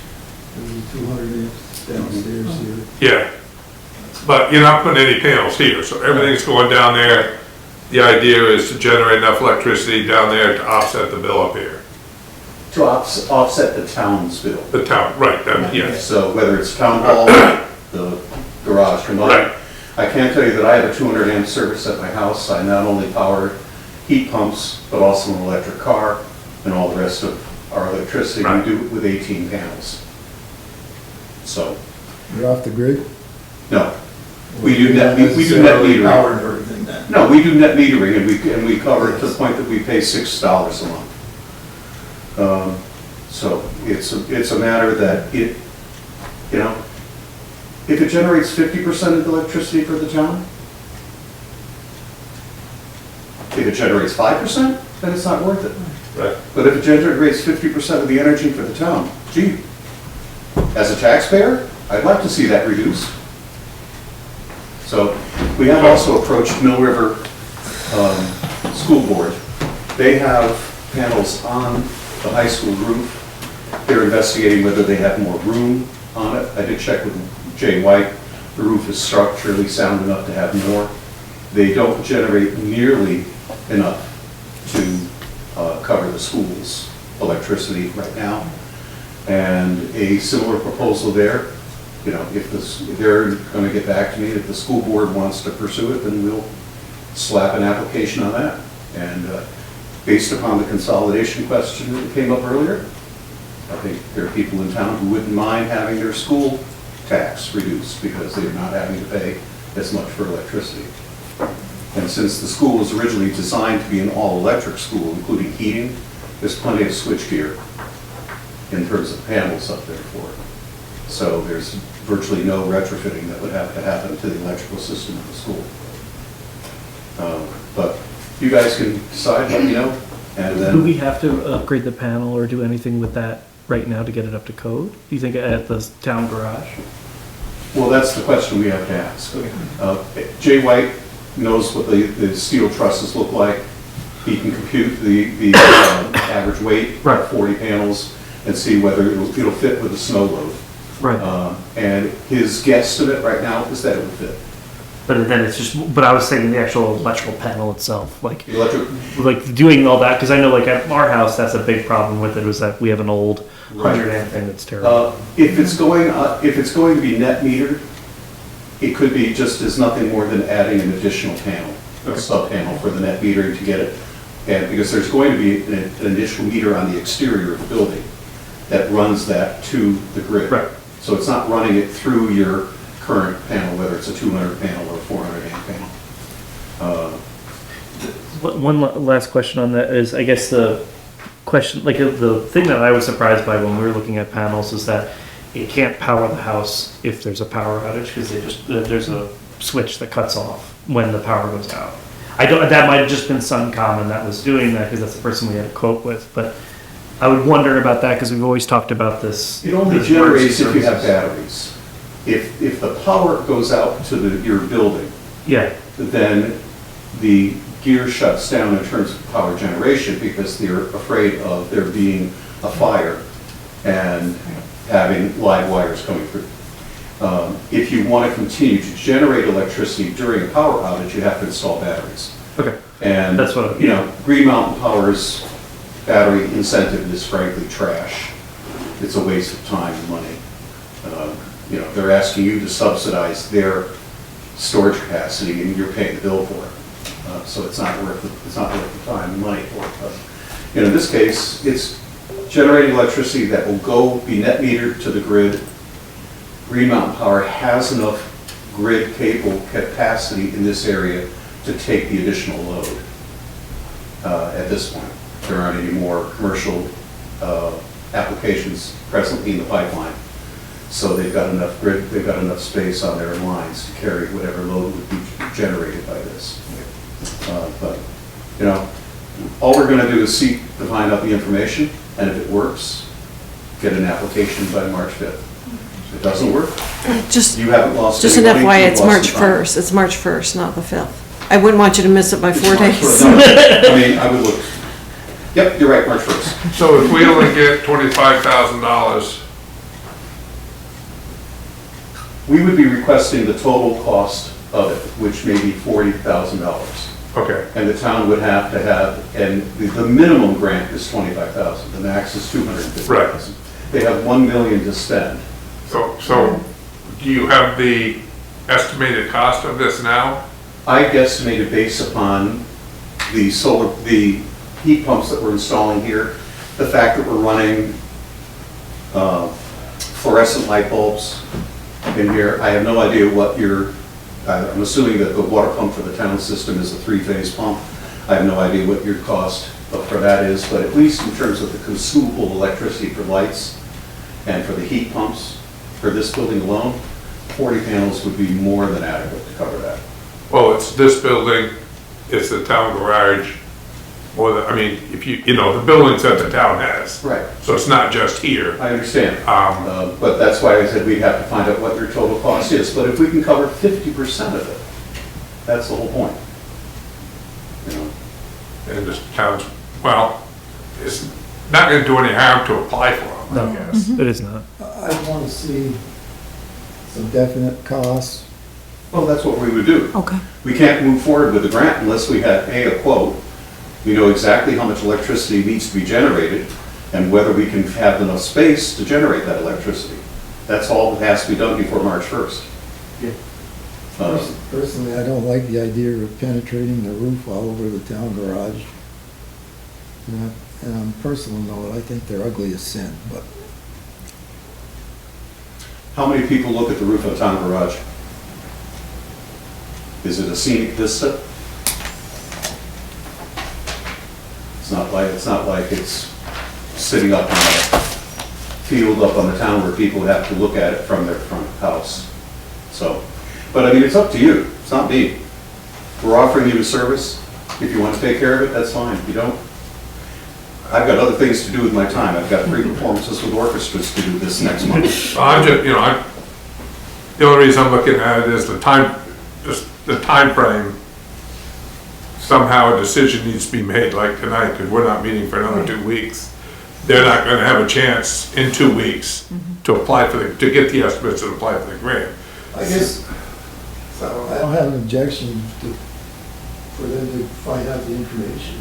maybe 200 amps downstairs here. Yeah, but you're not putting any panels here, so everything's going down there. The idea is to generate enough electricity down there to offset the bill up here. to offset the town's bill. The town, right, yes. So whether it's town hall, the garage combined. Right. I can tell you that I have a 200 amp service at my house. I not only power heat pumps, but also an electric car and all the rest of our electricity. Right. We do it with 18 panels. So, You're off the grid? no. We do net metering. Powered or anything then? No, we do net metering and we cover it to the point that we pay $6 a month. So it's a matter that if it generates 50% of the electricity for the town, if it generates 5%, then it's not worth it. Right. But if it generates 50% of the energy for the town, gee, as a taxpayer, I'd like to see that reduced. So we have also approached Mill River School Board. They have panels on the high school roof. They're investigating whether they have more room on it. I did check with Jay White. The roof is structurally sound enough to have more. They don't generate nearly enough to cover the school's electricity right now. And a similar proposal there, if they're going to get back to me, if the school board wants to pursue it, then we'll slap an application on that. And based upon the consolidation question that came up earlier, I think there are people in town who wouldn't mind having their school tax reduced because they're not having to pay as much for electricity. And since the school was originally designed to be an all-electric school, including heating, there's plenty of switchgear in terms of panels up there for it. So there's virtually no retrofitting that would have to happen to the electrical system of the school. But you guys can decide, let me know, and Do we then, have to upgrade the panel or do anything with that right now to get it up to code? Do you think at the town garage? well, that's the question we have to ask. Jay White knows what the steel trusses look like. He can compute the average weight, Right. 40 panels, and see whether it'll fit with the snow load. Right. And his guesstimate right now is that it would fit. But then it's just, but I was thinking the actual electrical panel itself, like The electric, doing all that, because I know like at our house, that's a big problem with it, was that we have an old 100 amp thing that's terrible. if it's going to be net metered, it could be just as nothing more than adding an additional panel, a sub-panel for the net metering to get it. And because there's going to be an initial meter on the exterior of the building that runs that to the grid. Right. So it's not running it through your current panel, whether it's a 200 panel or a 400 amp panel. One last question on that is, I guess the question, like the thing that I was surprised by when we were looking at panels is that it can't power the house if there's a power outage, because there's a switch that cuts off when the power goes out. That might have just been Suncom that was doing that, because that's the person we had a quote with, but I would wonder about that, because we've always talked about this. It only this generates if you have services. batteries. If the power goes out to your building, Yeah, then the gear shuts down in terms of power generation because they're afraid of there being a fire and having live wires coming through. If you want to continue to generate electricity during a power outage, you have to install batteries. okay. And, That's what I- you know, Green Mountain Power's battery incentive is frankly trash. It's a waste of time and money. You know, they're asking you to subsidize their storage capacity and you're paying the bill for it. So it's not worth the time and money for it. But, you know, in this case, it's generating electricity that will be net metered to the grid. Green Mountain Power has enough grid cable capacity in this area to take the additional load at this point. There aren't any more commercial applications presently in the pipeline. So they've got enough space on their lines to carry whatever load would be generated by this. But, you know, all we're gonna do is seek to find out the information, and if it works, get an application by March 5th. If it doesn't work, Just, you haven't lost just any an money, FYI, you've it's lost March some time. 1st. It's March 1st, not the 5th. I wouldn't want you to miss it by 4 March days. 1st. No, I mean, I would look, yep, you're right, March 1st. So if we only get $25,000, We would be requesting the total cost of it, which may be $40,000. okay, And the town would have to have, and the minimum grant is 25,000, the max is 250,000. They have 1 million to spend. so do you have the estimated cost of this now? I guesstimated based upon the heat pumps that we're installing here, the fact that we're running fluorescent light bulbs in here. I have no idea what I'm assuming that the water pump for the town system is a 3-phase pump. I have no idea what your cost for that is, but at least in terms of the consumable electricity for lights and for the heat pumps for this building alone, 40 panels would be more than adequate to cover that. Well, it's this building, it's the town garage, or I mean, if you know, the buildings that the town has. Right. So it's not just here. I understand. Um, But that's why I said we'd have to find out what your total cost is. But if we can cover 50% of it, that's the whole point. You know, And this town's, well, it's not gonna do any harm to apply for them, I guess. It is not. I want to see some definite costs. well, that's what we would do. Okay. We can't move forward with the grant unless we have, A, a quote. We know exactly how much electricity needs to be generated and whether we can have enough space to generate that electricity. That's all that has to be done before March 1st. Personally, I don't like the idea of penetrating the roof all over the town garage. And on a personal note, I think they're ugly as sin, but How many people look at the roof of a town garage? Is it a scenic vista? It's not like it's sitting up in a field up on the town where people would have to look at it from their front house. So, but I mean, it's up to you, it's not me. We're offering you a service. If you want to take care of it, that's fine. If you don't, I've got other things to do with my time. I've got 3 performances with orchestras to do this next month. I'm just, the only reason I'm looking at it is the time, just the time frame. Somehow a decision needs to be made like tonight, because we're not meeting for another 2 weeks. They're not gonna have a chance in 2 weeks to apply for to get the estimates and apply for the grant. I guess, I don't have an objection for them to find out the information.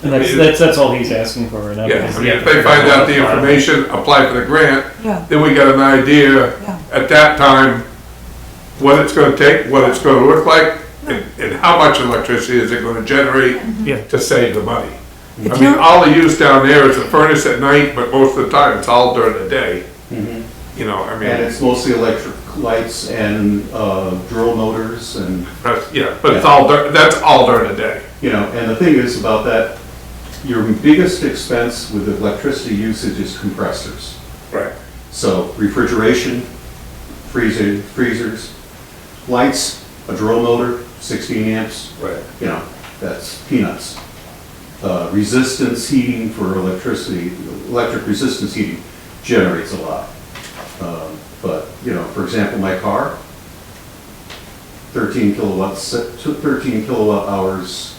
And that's all he's asking for right now. Yeah, because I mean, the if they find out the applicant- information, apply for the grant, Yeah. then we got an idea Yeah. at that time what it's gonna take, what it's gonna look like, and how much electricity is it gonna generate Yeah. to save the money. If I mean, you're- all the use down there is a furnace at night, but most of the time it's all during the day. You know, I And mean, it's mostly electric lights and drill motors and, yeah, but it's all, that's all during the day. you know, and the thing is about that, your biggest expense with electricity usage is compressors. Right. So refrigeration, freezers, lights, a drill motor, 16 amps, Right. you know, that's peanuts. Resistance heating for electricity, electric resistance heating generates a lot. But, you know, for example, my car, 13 kilowatt hours,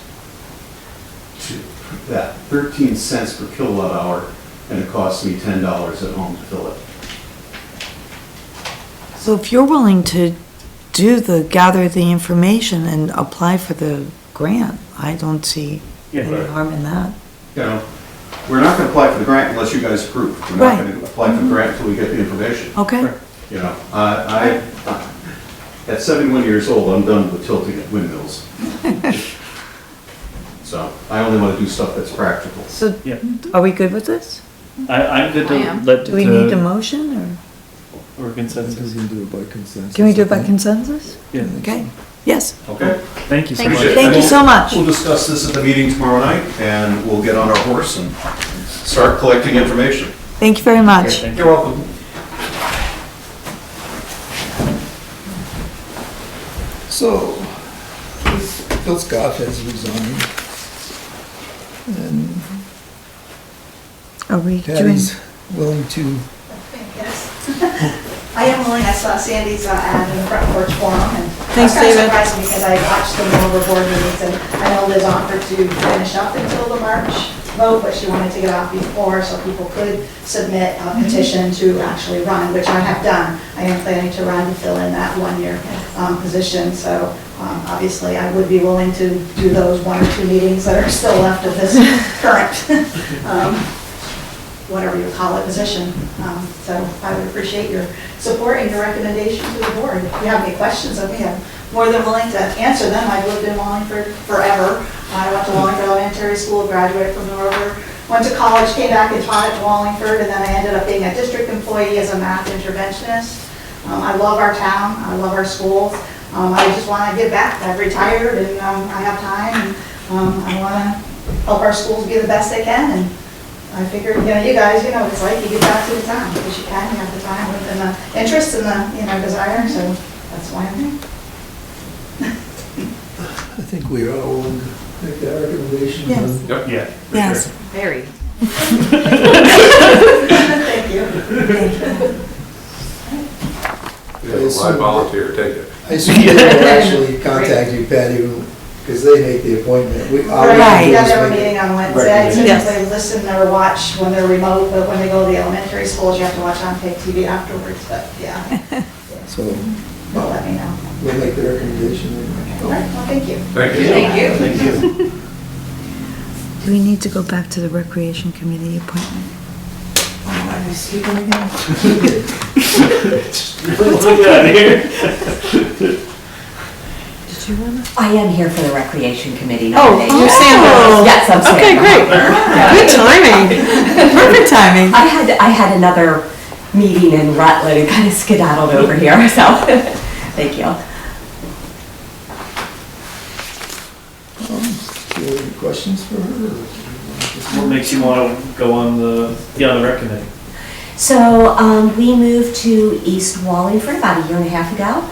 that 13 cents per kilowatt hour, and it costs me $10 at home to fill it. So if you're willing to gather the information and apply for the grant, I don't see Yeah, any right. harm in that. You know, we're not gonna apply for the grant unless you guys approve. We're not Right. gonna apply for the grant until we get the information. Okay, You know, at 71 years old, I'm done with tilting at windmills. So I only want to do stuff that's practical. so Yeah. are we good with this? I'm good to I am. let. Do we need a motion, or I consensus? think we can do it by consensus. or can we do it by consensus? Yeah. Okay, yes, Okay? Thank you so Thank much. you. thank you so much. We'll discuss this at the meeting tomorrow night, and we'll get on our horse and start collecting information. Thank you very Okay, much. thank you. You're welcome. So, Phil Scott has resigned. And Are we doing, Patty's willing to, Yes. I am willing, I saw Sandy's ad in the Front Porch Forum, and Thanks, I was David. kind of surprised because I watched the Mower board meetings, and I know Liz offered to finish up until the March vote, but she wanted to get off before, so people could submit a petition to actually run, which I have done. I am planning to run to fill in that one-year position, so obviously I would be willing to do those 1 or 2 meetings that are still left of this current whatever you call it, position. So I would appreciate your support and your recommendation to the board. If you have any questions of me, I'm more than willing to answer them. I've lived in Wallingford forever. I went to Wallingford Elementary School, graduated from New River, went to college, came back and taught at Wallingford, and then I ended up being a district employee as a math interventionist. I love our town, I love our schools. I just want to give back. I've retired and I have time, and I want to help our schools be the best they can. And I figured, you guys, what it's like, you give back to the town, because you can, you have the time and the interest and the, desire, so that's why I'm here. I think we are all willing to make that recommendation. Yes. Yep. Yeah. for Yes. sure. Very. Thank you. Yeah, I volunteer, take it. I assume they will actually contact you, Patty, because they make the appointment. All we Right. do Yeah, is they have a make- meeting on Wednesday. I Yes. typically listen or watch when they're remote, but when they go to the elementary schools, you have to watch on pay TV afterwards, but yeah, So they'll let me know. we'll make the recommendation. All right, well, thank you. Thank you. Thank you. Thank you. Do we need to go back to the Recreation Committee appointment? Look at here. Did you want to? I am here for the Recreation Committee Oh, nomination. you're Sandra. Yes, I'm Sandra. Okay, great. Good timing. Perfect timing. I had another meeting in Rutland and kind of skedaddled over here, so thank you. Do you have any questions for her? What makes you want to go on the rec committee? So we moved to East Wallingford about a year and a half ago,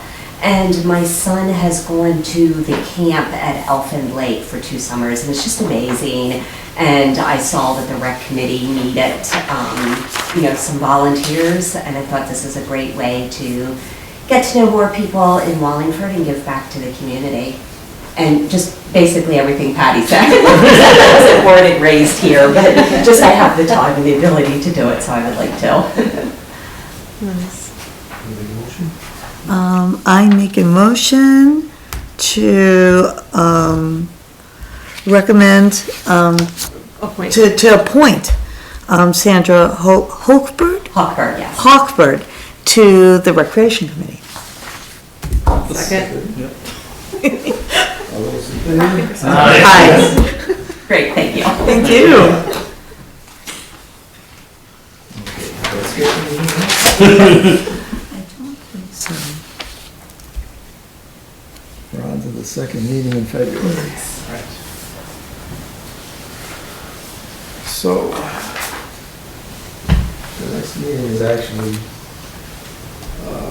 and my son has gone to the camp at Elfin Lake for 2 summers, and it's just amazing. And I saw that the rec committee needed, some volunteers, and I thought this is a great way to get to know more people in Wallingford and give back to the community. And just basically everything Patty said. I wasn't born and raised here, but just I have the time and the ability to do it, so I would like to. Nice. I make a motion to, recommend, Appoint. to appoint, Sandra Hochberg? Hawkbird, yes. Hawkbird to the Recreation Committee. Second. All those in favor? Aye. Great, thank you. Thank you. Let's get to the meeting. We're on to the second meeting in February. So, the next meeting is actually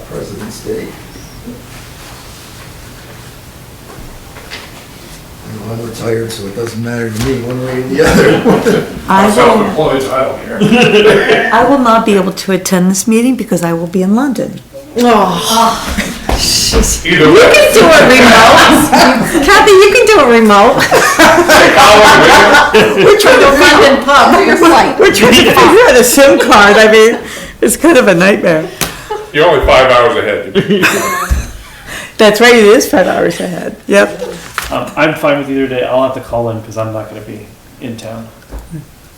President's Day. I'm retired, so it doesn't matter to me one way or the other. Self-employed, so I don't care. I will not be able to attend this meeting because I will be in London. Oh, Either way. do it remote. Kathy, you can do it remote. We're trying to London pub for your flight. We're trying to figure out a SIM card. I mean, it's kind of a nightmare. You're only 5 hours ahead. That's right, it is 5 hours ahead. Yep. I'm fine with either day. I'll have to call in because I'm not going to be in town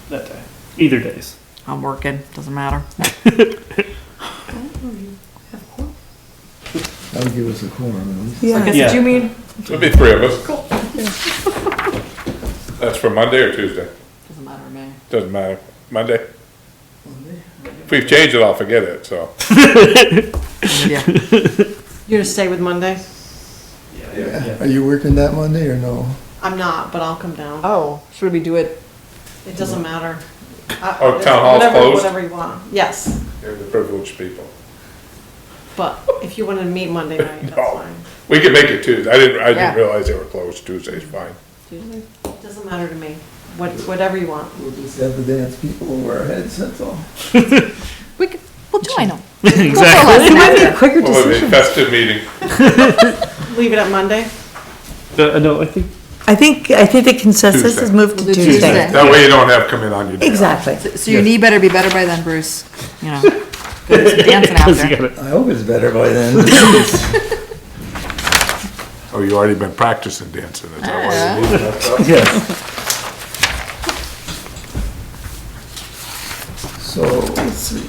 that day. Either days. I'm working, doesn't matter. That'll give us a quorum at least. I Yeah. guess Yeah. did you mean? There'll be 3 of us. Cool. That's for Monday or Tuesday? Doesn't matter to me. Doesn't matter. Monday? If we've changed it, I'll forget it, so. Yeah. You're gonna stay with Monday? Yeah. Are you working that Monday or no? I'm not, but I'll come down. Oh, should we do it? It doesn't matter. Oh, town hall's closed? Whatever you want. Yes, They're the privileged people. but if you wanted to meet Monday night, that's No. fine. We can make it Tuesday. I Yeah. didn't realize they were closed. Tuesday's fine. Tuesday? Doesn't matter to me. Whatever you want. We'll just have the dance people over our heads, that's all. We'll join them. Exactly. It might be a quicker Well, it'll be a decision. festive meeting. Leave it at Monday? No, I think I think the consensus Tuesday. is moved to We'll do Tuesday. Tuesday. That way you don't have come in on your day. Exactly. So your knee better be better by then, Bruce. You know, dancing after. I hope it's better by then. Oh, you already been practicing dancing, is that why you need that stuff? yes. So, let's see.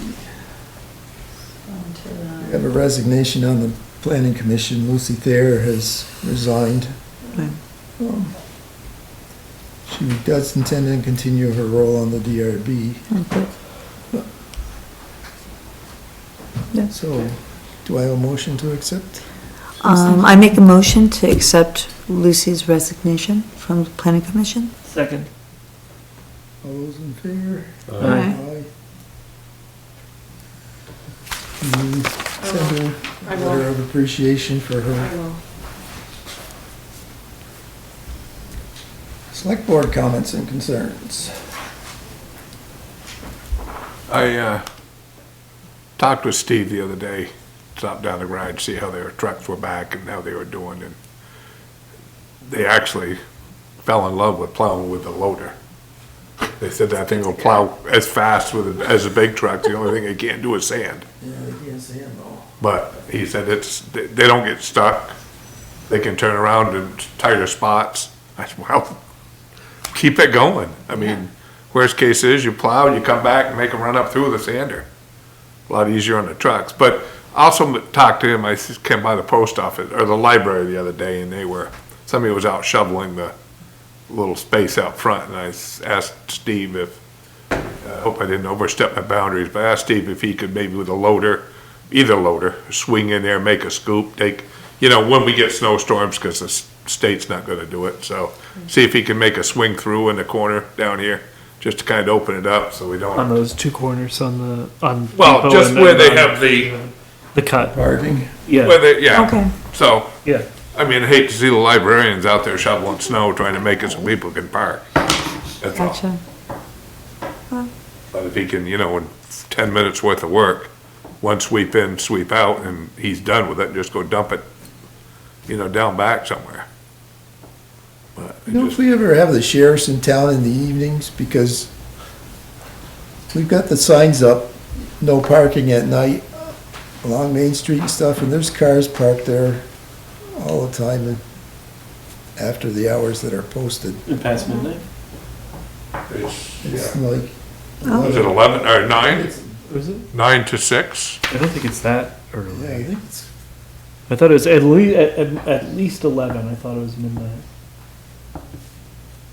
We have a resignation on the planning commission. Lucy Thayer has resigned. Um, She does intend to continue her role on the DRB. Yeah. So, do I have a motion to accept? I make a motion to accept Lucy's resignation from the planning commission. Second. All those in favor? Aye. Can you send her I a will. letter of appreciation for I her? will. Select board comments and concerns. I talked with Steve the other day, stopped down the garage, see how their trucks were back and how they were doing, and they actually fell in love with plowing with the loader. They said that thing will plow as fast as a big truck, the only thing they can't do is sand. Yeah, they can't see him though. But he said they don't get stuck, they can turn around in tighter spots. I said, well, keep it going. I mean, worst case is you plow, you come back and make them run up through the sander. A lot easier on the trucks, but Also talked to him, I came by the post office, or the library the other day, and somebody was out shoveling the little space out front, and I asked Steve if, I hope I didn't overstep my boundaries, but I asked Steve if he could maybe with a loader, either loader, swing in there, make a scoop, when we get snowstorms, because the state's not gonna do it, so see if he can make a swing through in the corner down here, just to kind of open it up so we don't. On those two corners on Well, Depot just and where they on have the, cut. Parking. Yeah. yeah. Okay. So, Yeah. I mean, I hate to see the librarians out there shoveling snow, trying to make it so people can park. That's all. Gotcha. But if he can, in 10 minutes worth of work, one sweep in, sweep out, and he's done with it, just go dump it, down back somewhere. But I If just- we ever have the sheriffs in town in the evenings, because we've got the signs up, no parking at night along Main Street and stuff, and there's cars parked there all the time and after the hours that are posted. Past midnight? It's like, Is it 11 or 9? Was it? 9 to 6? I don't think it's that early. yeah, I think it's, I thought it was at least 11. I thought it was midnight.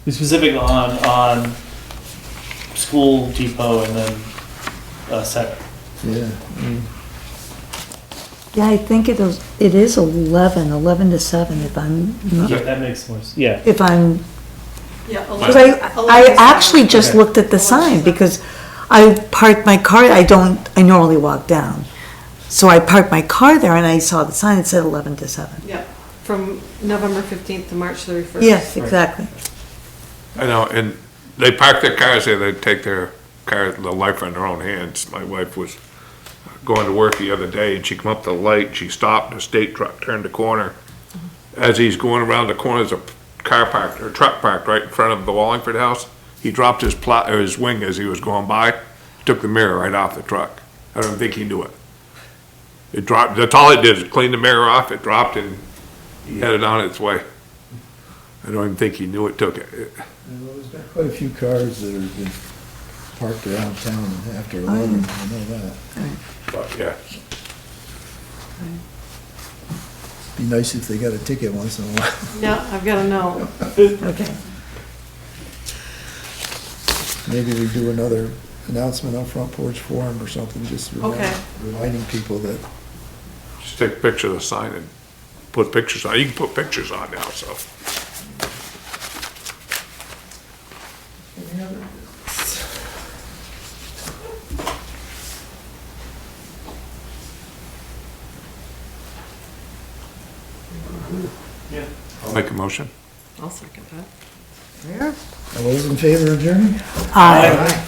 Be specific on school depot and then Center. yeah. Yeah, I think it is 11 to 7 if I'm, Yeah, that makes more sense. Yeah. if I'm, Yeah. because I actually just looked at the sign because I parked my car, I normally walk down. So I parked my car there and I saw the sign, it said 11 to 7. Yeah, from November 15th to March 31st. Yes, exactly. I know, and they park their cars there, they take their life in their own hands. My wife was going to work the other day, and she come up to the light, she stopped, and a state truck turned the corner. As he's going around the corner, there's a truck parked right in front of the Wallingford house. He dropped his wing as he was going by, took the mirror right off the truck. I don't think he knew it. It dropped, that's all it did, is clean the mirror off, it dropped, and he headed on its way. I don't even think he knew it took it. There's been quite a few cars that have been parked around town after 11, I know that. But, yeah. Be nice if they got a ticket once in a while. Yeah, I've got to know. Okay. Maybe we do another announcement on Front Porch Forum or something, just Okay. reminding people that, Just take a picture of the sign and put pictures on. You can put pictures on now, so. I'll make a motion. I'll second that. all those in favor of adjourning? Aye.